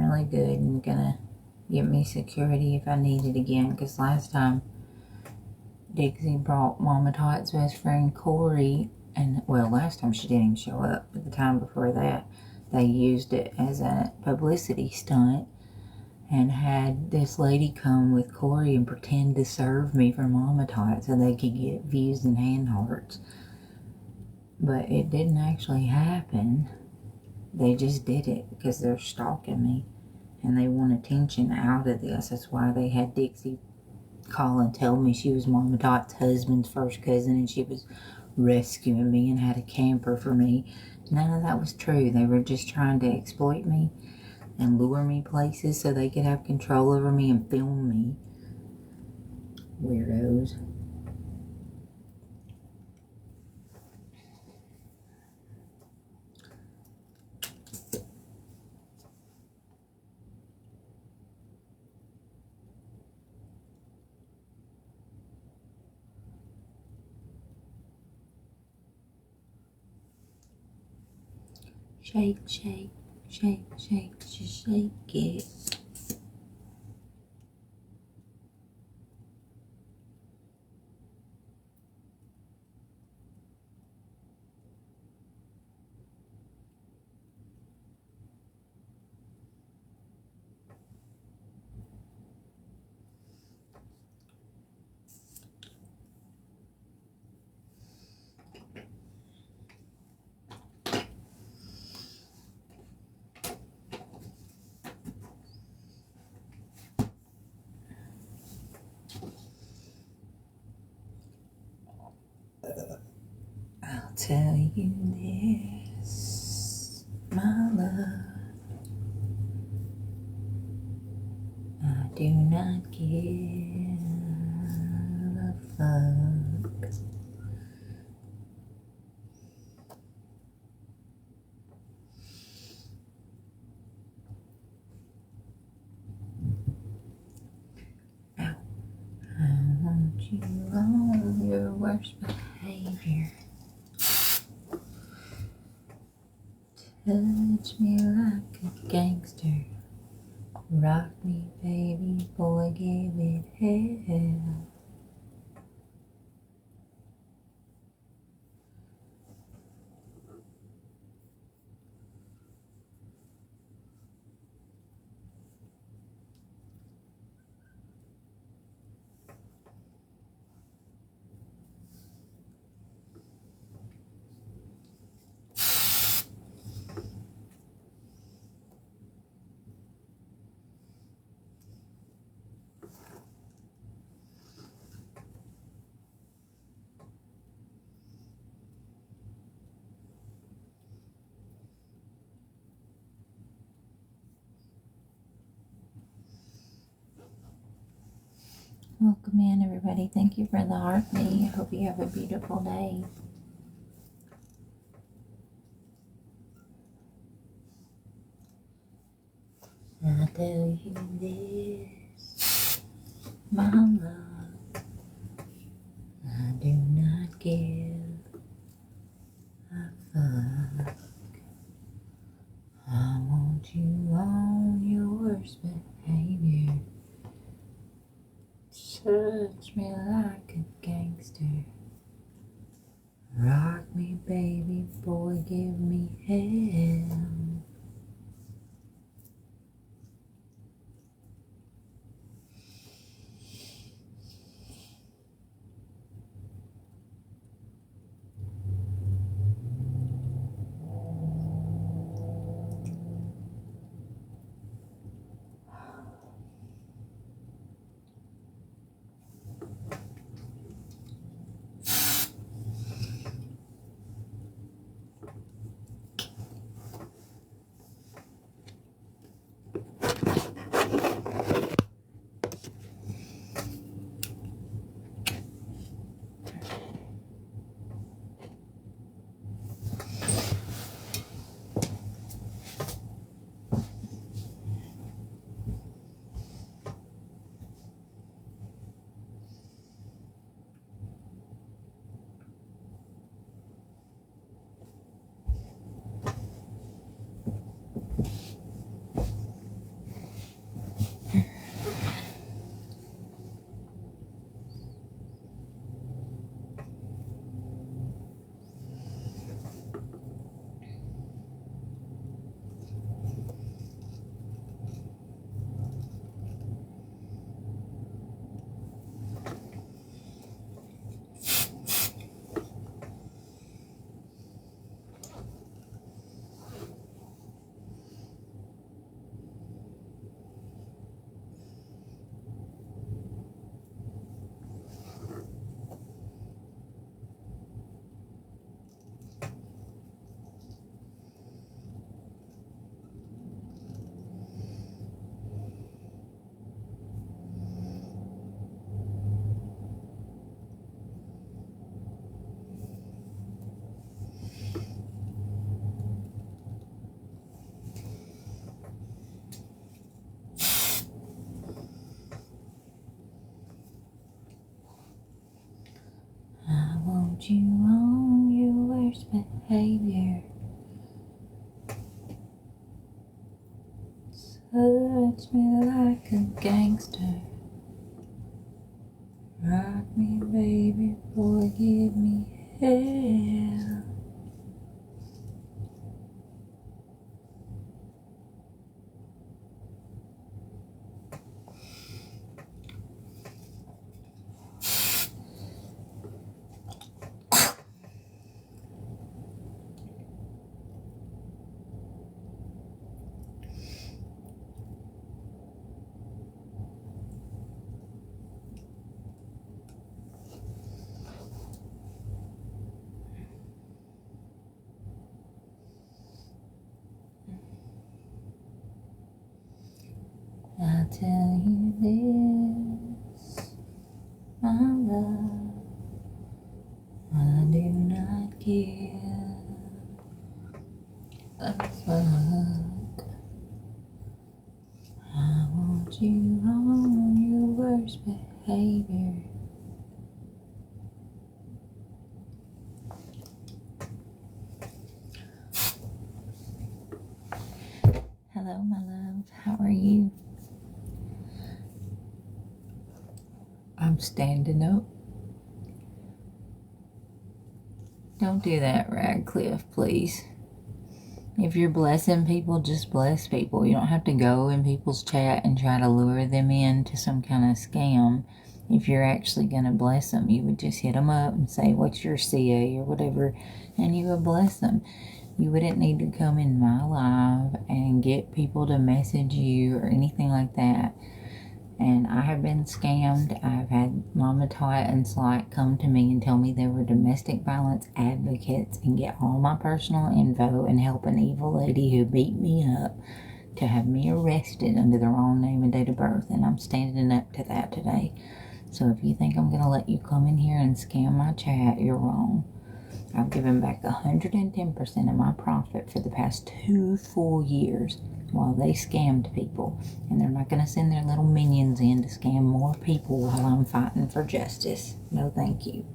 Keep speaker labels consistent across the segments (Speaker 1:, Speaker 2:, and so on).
Speaker 1: really good and gonna get me security if I need it again. Because last time Dixie brought Mama Tot's best friend Corey, and well, last time she didn't even show up, but the time before that, they used it as a publicity stunt and had this lady come with Corey and pretend to serve me for Mama Tot so they could get views and hand hearts. But it didn't actually happen. They just did it because they're stalking me and they want attention out of this. That's why they had Dixie call and tell me she was Mama Dot's husband's first cousin and she was rescuing me and had a camper for me. None of that was true. They were just trying to exploit me and lure me places so they could have control over me and film me. Weirdos. Shake, shake, shake, shake, shake it. I'll tell you this, my love, I do not give a fuck. Ow. I want you on your worst behavior. Touch me like a gangster. Rock me, baby boy, give it hell. Welcome in, everybody. Thank you for the heartbeat. I hope you have a beautiful day. I'll tell you this, my love, I do not give a fuck. I want you on your worst behavior. Touch me like a gangster. Rock me, baby boy, give me hell. behavior. Touch me like a gangster. Rock me, baby, boy, give me hell. I'll tell you this, my love, I do not give a fuck. I want you on your worst behavior. Hello, my love, how are you? I'm standing up. Don't do that, Radcliffe, please. If you're blessing people, just bless people. You don't have to go in people's chat and try to lure them into some kind of scam. If you're actually going to bless them, you would just hit them up and say, what's your CA or whatever, and you would bless them. You wouldn't need to come in my live and get people to message you or anything like that. And I have been scammed. I've had Mama Tot and Slot come to me and tell me they were domestic violence advocates and get all my personal info and help an evil lady who beat me up to have me arrested under the wrong name and date of birth. And I'm standing up to that today. So if you think I'm going to let you come in here and scam my chat, you're wrong. I've given back 110% of my profit for the past 2 full years while they scammed people. And they're not going to send their little minions in to scam more people while I'm fighting for justice. No, thank you.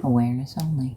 Speaker 1: Awareness only.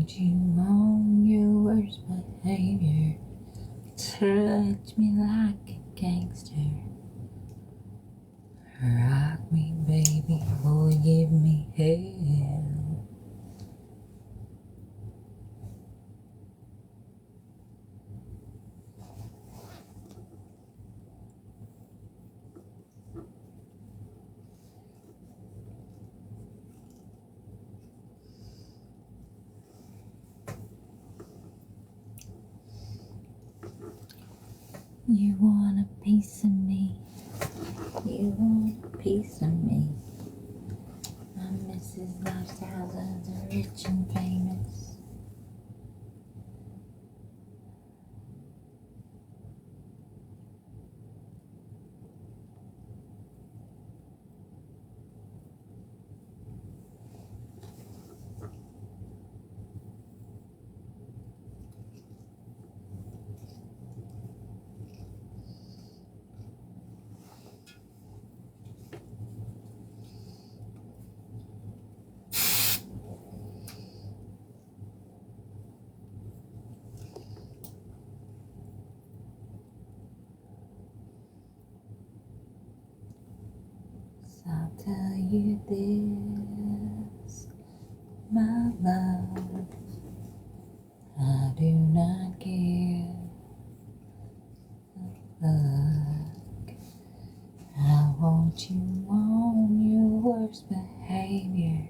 Speaker 1: You on your worst behavior. Touch me like a gangster. Rock me, baby, boy, give me hell. You want a piece of me? You want a piece of me? I'm Mrs. Lifestyles, rich and famous. I'll tell you this, my love, I do not care. Look, I want you on your worst behavior.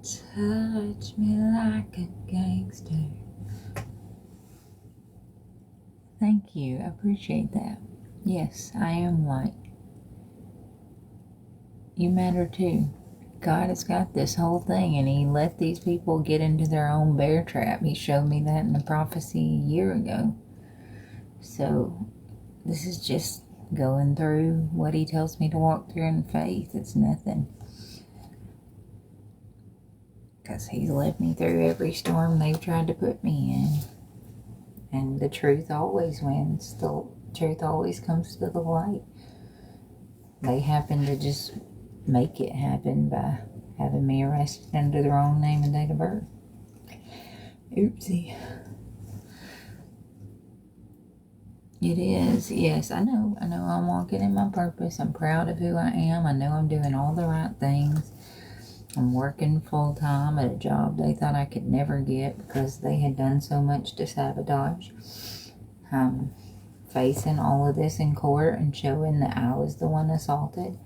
Speaker 1: Touch me like a gangster. Thank you, I appreciate that. Yes, I am light. You matter too. God has got this whole thing, and He let these people get into their own bear trap. He showed me that in the prophecy a year ago. So this is just going through what He tells me to walk through in faith. It's nothing. Because He's led me through every storm they've tried to put me in. And the truth always wins. The truth always comes to the light. They happen to just make it happen by having me arrested under the wrong name and date of birth. Oopsie. It is, yes, I know I'm walking in my purpose. I'm proud of who I am. I know I'm doing all the right things. I'm working full time at a job they thought I could never get because they had done so much to sabotage. Facing all of this in court and showing that I was the one assaulted.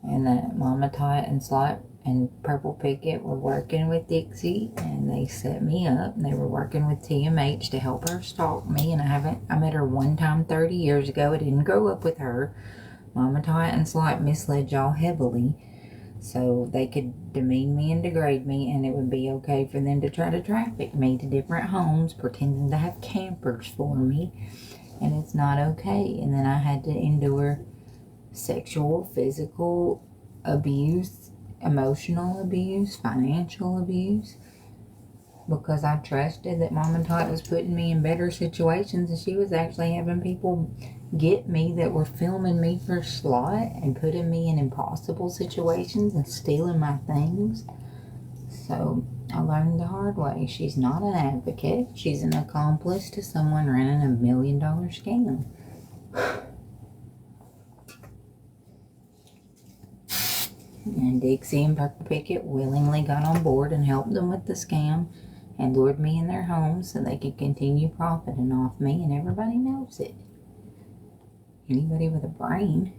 Speaker 1: And that Mama Tot and Slot and Purple Picket were working with Dixie, and they set me up, and they were working with TMH to help her stalk me. And I met her one time 30 years ago. I didn't grow up with her. Mama Tot and Slot misled y'all heavily so they could demean me and degrade me, and it would be okay for them to try to traffic me to different homes, pretending to have campers for me, and it's not okay. And then I had to endure sexual, physical abuse, emotional abuse, financial abuse, because I trusted that Mom and Tot was putting me in better situations, and she was actually having people get me that were filming me for Slot and putting me in impossible situations and stealing my things. So I learned the hard way. She's not an advocate. She's an accomplice to someone running $1 million scam. And Dixie and Purple Picket willingly got on board and helped them with the scam and lured me in their homes so they could continue profiting off me, and everybody knows it. Anybody with a brain.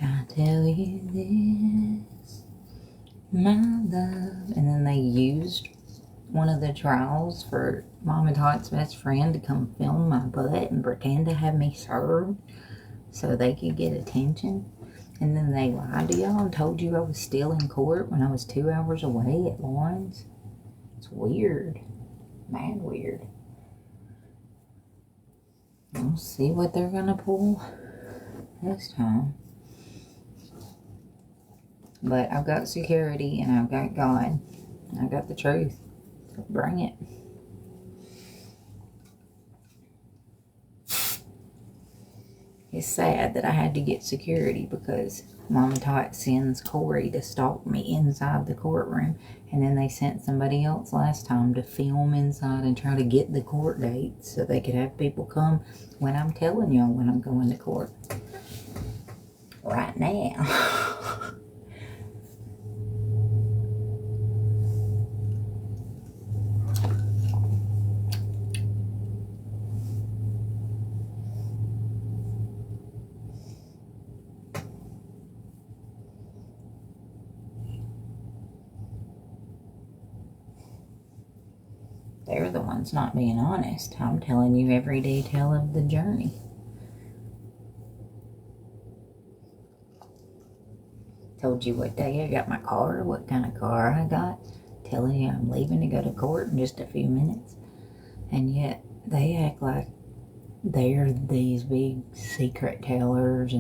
Speaker 1: I'll tell you this, my love. And then they used one of the trials for Mom and Tot's best friend to come film my butt and pretend to have me served so they could get attention. And then they lied to y'all and told you I was still in court when I was 2 hours away at Lawrence. It's weird. Mad weird. We'll see what they're gonna pull this time. But I've got security and I've got God. I've got the truth. So bring it. It's sad that I had to get security because Mom and Tot sends Corey to stalk me inside the courtroom, and then they sent somebody else last time to film inside and try to get the court dates so they could have people come when I'm telling y'all when I'm going to court. Right now. They're the ones not being honest. I'm telling you every detail of the journey. Told you what day I got my car, what kind of car I got. Telling you I'm leaving to go to court in just a few minutes. And yet they act like they're these big secret tellers,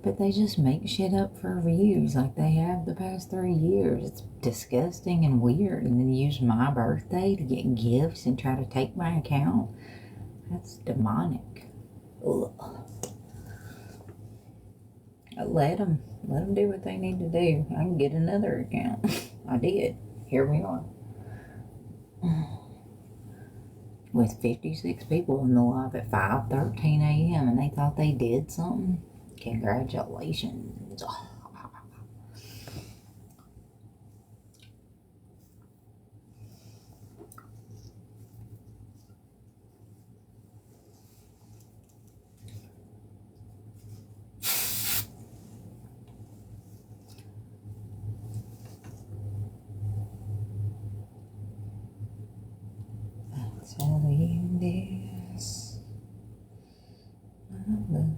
Speaker 1: but they just make shit up for views like they have the past 3 years. It's disgusting and weird. And then use my birthday to get gifts and try to take my account. That's demonic. Ugh. Let them do what they need to do. I can get another account. I did. Here we are. with 56 people in the live at 5:13 a.m. and they thought they did something. Congratulations. Tell you this, my love.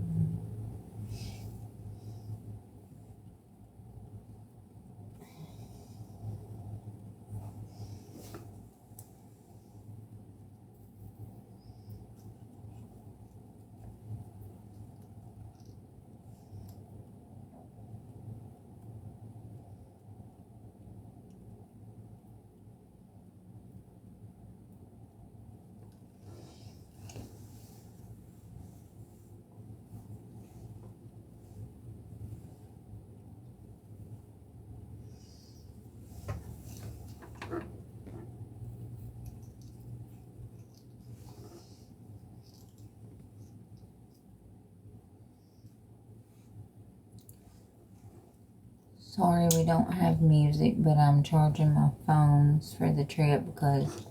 Speaker 1: Sorry we don't have music, but I'm charging my phones for the trip because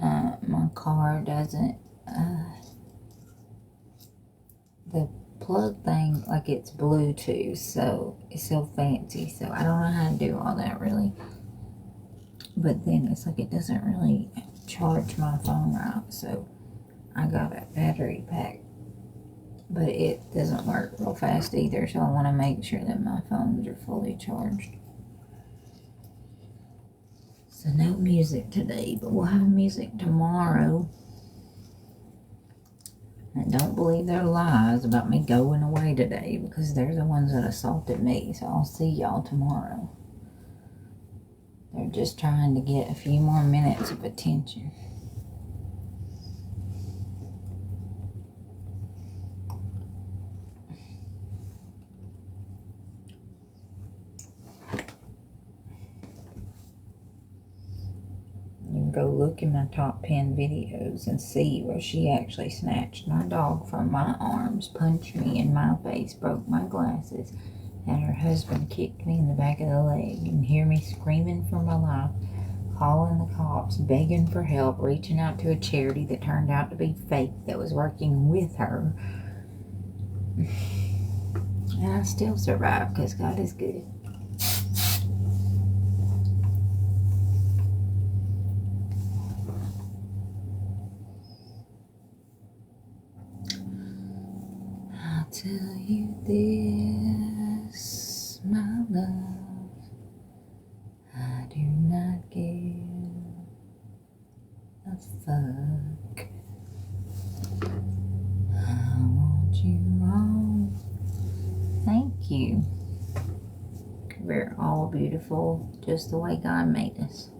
Speaker 1: my car doesn't, the plug thing, like it's Bluetooth, so it's so fancy, so I don't know how to do all that really. But then it's like it doesn't really charge my phone right, so I got a battery pack. But it doesn't work real fast either, so I want to make sure that my phones are fully charged. So no music today, but we'll have music tomorrow. And don't believe their lies about me going away today, because they're the ones that assaulted me, so I'll see y'all tomorrow. They're just trying to get a few more minutes of attention. You can go look in my top 10 videos and see where she actually snatched my dog from my arms, punched me in my face, broke my glasses, and her husband kicked me in the back of the leg, and hear me screaming for my life, calling the cops, begging for help, reaching out to a charity that turned out to be fake that was working with her. And I still survived because God is good. I'll tell you this, my love, I do not give a fuck. I want you wrong. Thank you. We're all beautiful just the way God made us.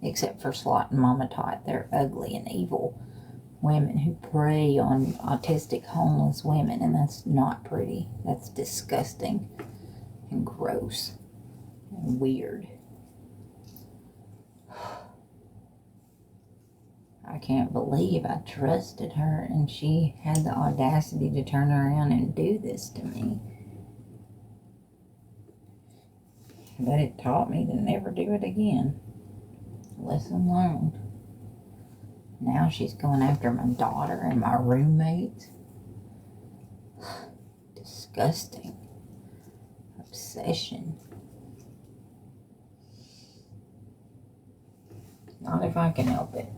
Speaker 1: Except for Slot and Mama Tot. They're ugly and evil women who prey on autistic homeless women, and that's not pretty. That's disgusting and gross and weird. I can't believe I trusted her and she had the audacity to turn around and do this to me. But it taught me to never do it again. Lesson learned. Now she's going after my daughter and my roommates. Disgusting. Obsession. Not if I can help it.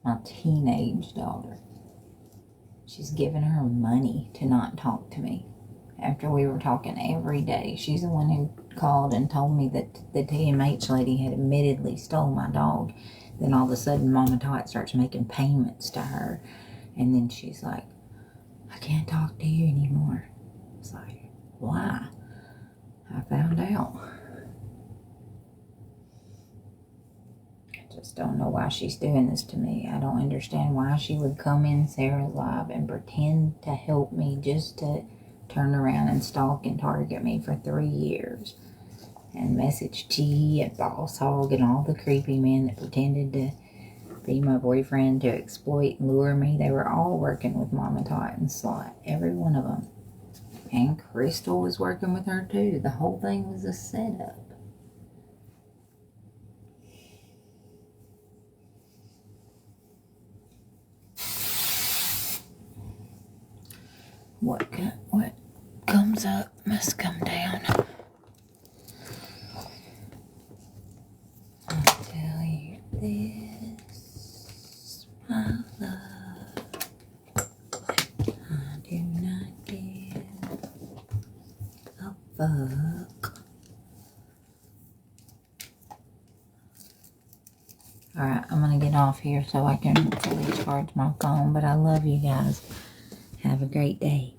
Speaker 1: My teenage daughter. She's given her money to not talk to me. After we were talking every day, she's the one who called and told me that the TMH lady had admittedly stole my dog. Then all of a sudden, Mama Tot starts making payments to her. And then she's like, I can't talk to you anymore. It's like, why? why she's doing this to me. I don't understand why she would come in Sarah's live and pretend to help me just to turn around and stalk and target me for 3 years. And message T and Boss Hog and all the creepy men that pretended to be my boyfriend to exploit and lure me. They were all working with Mama Tot and Slot. Every one of them. And Crystal was working with her too. The whole thing was a setup. What comes up must come down. I'll tell you this, my love. I do not give a fuck. Alright, I'm gonna get off here so I can fully charge my phone, but I love you guys. Have a great day.